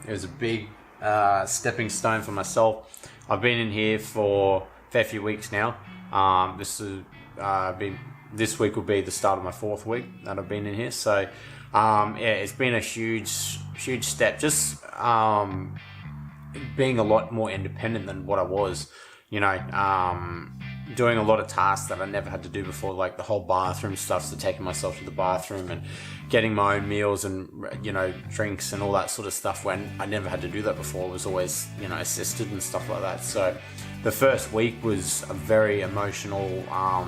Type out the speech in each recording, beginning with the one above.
It was a big stepping stone for myself. I've been in here for a fair few weeks now. This week will be the start of my 4th week that I've been in here. So it's been a huge step. Just being a lot more independent than what I was. Doing a lot of tasks that I never had to do before, like the whole bathroom stuff, so taking myself to the bathroom and getting my own meals and, drinks and all that sort of stuff, when I never had to do that before. It was always, assisted and stuff like that. So the first week was a very emotional, a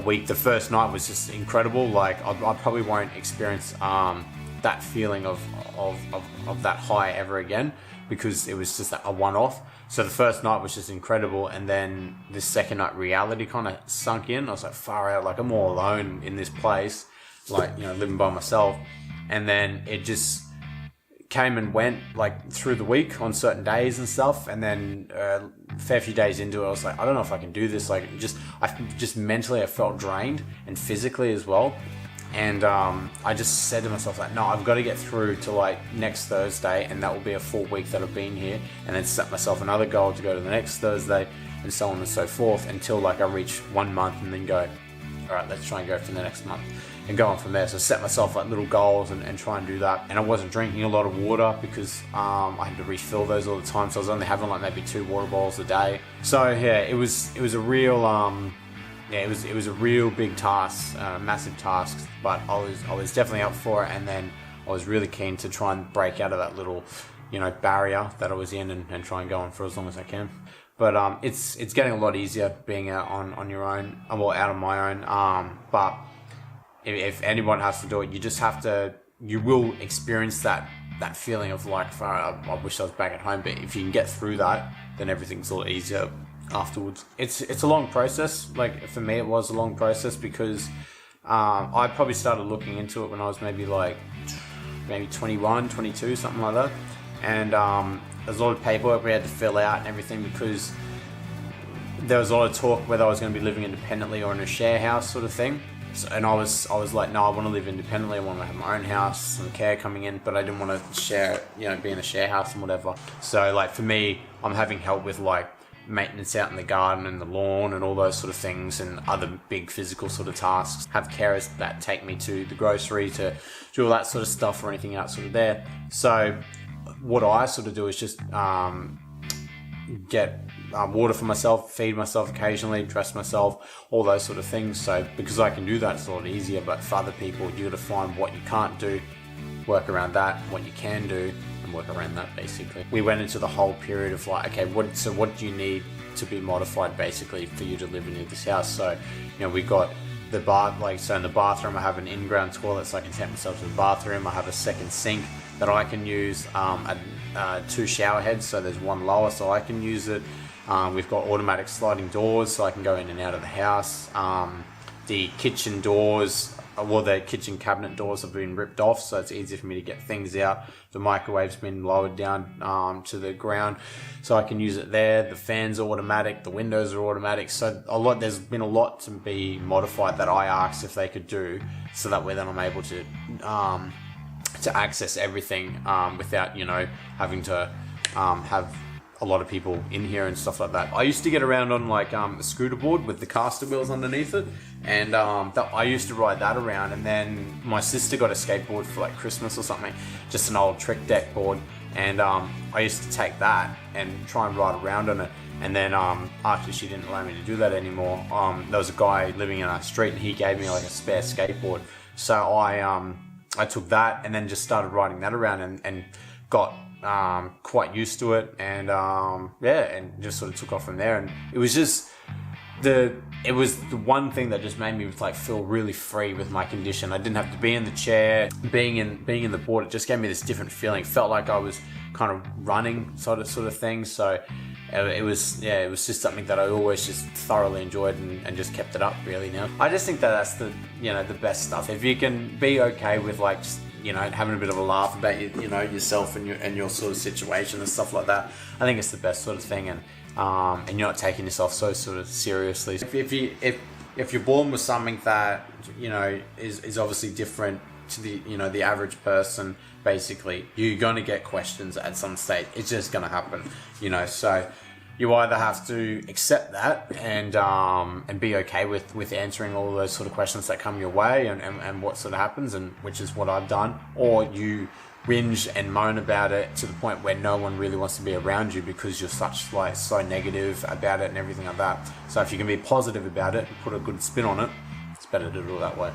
week. The first night was just incredible. Like, I probably won't experience that feeling of that high ever again, because it was just a one-off. So the first night was just incredible, and then the second night reality kind of sunk in. I was like, far out, like I'm all alone in this place, like, living by myself. And then it just came and went, like, through the week on certain days and stuff. And then a fair few days into it, I was like, I don't know if I can do this. Like, I mentally, I felt drained, and physically as well. And I just said to myself, like, no, I've got to get through to, like, next Thursday, and that will be a full week that I've been here, and then set myself another goal to go to the next Thursday, and so on and so forth, until, like, I reach 1 month, and then go, all right, let's try and go for the next month, and go on from there. So set myself, like, little goals and try and do that. And I wasn't drinking a lot of water, because I had to refill those all the time, so I was only having, like, maybe 2 water bottles a day. So yeah, it was a real it was a real big task, massive task, but I was definitely up for it. And then I was really keen to try and break out of that little, barrier that I was in, and try and go on for as long as I can. But it's getting a lot easier being out on your own, well, out on my own. But if anyone has to do it, you will experience that feeling of, like, I wish I was back at home. But if you can get through that, then everything's a lot easier afterwards. It's a long process. Like, for me, it was a long process, because I probably started looking into it when I was maybe 21, 22, something like that. And there's a lot of paperwork we had to fill out and everything, because there was a lot of talk whether I was going to be living independently or in a share house sort of thing. So, and I was like, no, I want to live independently. I want to have my own house, some care coming in, but I didn't want to share, be in a share house and whatever. So, like, for me, I'm having help with, like, maintenance out in the garden and the lawn and all those sort of things, and other big physical sort of tasks. Have carers that take me to the grocery to do all that sort of stuff, or anything else sort of there. So what I sort of do is just get water for myself, feed myself occasionally, dress myself, all those sort of things. So because I can do that, it's a lot easier. But for other people, you got to find what you can't do, work around that, what you can do, and work around that, basically. We went into the whole period of, like, okay, what do you need to be modified, basically, for you to live in this house? So, we got the bath, like, so in the bathroom I have an in-ground toilet, so I can take myself to the bathroom. I have a second sink that I can use, 2 shower heads, so there's one lower, so I can use it. We've got automatic sliding doors, so I can go in and out of the house. The kitchen doors, the kitchen cabinet doors have been ripped off, so it's easier for me to get things out. The microwave's been lowered down to the ground, so I can use it there. The fans are automatic, the windows are automatic. So there's been a lot to be modified that I asked if they could do, so that way then I'm able to access everything without having to have a lot of people in here and stuff like that. I used to get around on, like, a scooter board with the caster wheels underneath it, and I used to ride that around. And then my sister got a skateboard for, like, Christmas or something, just an old trick deck board, and I used to take that and try and ride around on it. And then after she didn't allow me to do that anymore, there was a guy living in our street, and he gave me, like, a spare skateboard. So I took that and then just started riding that around, and got quite used to it, and and just sort of took off from there. And it was just the one thing that just made me, like, feel really free with my condition. I didn't have to be in the chair. Being in the board, it just gave me this different feeling. Felt like I was kind of running, sort of thing. So it was just something that I always just thoroughly enjoyed, and just kept it up, really. Now I just think that that's the the best stuff. If you can be okay with, like, just, having a bit of a laugh about yourself and your sort of situation and stuff like that, I think it's the best sort of thing. And you're not taking yourself so sort of seriously. If you're born with something that is obviously different to the, you know, the average person, basically, you're going to get questions at some stage. It's just going to happen, you know. So you either have to accept that and be okay with answering all those sort of questions that come your way and what sort of happens, and which is what I've done, or you whinge and moan about it to the point where no one really wants to be around you because you're so negative about it and everything like that. So if you can be positive about it and put a good spin on it, it's better to do it that way.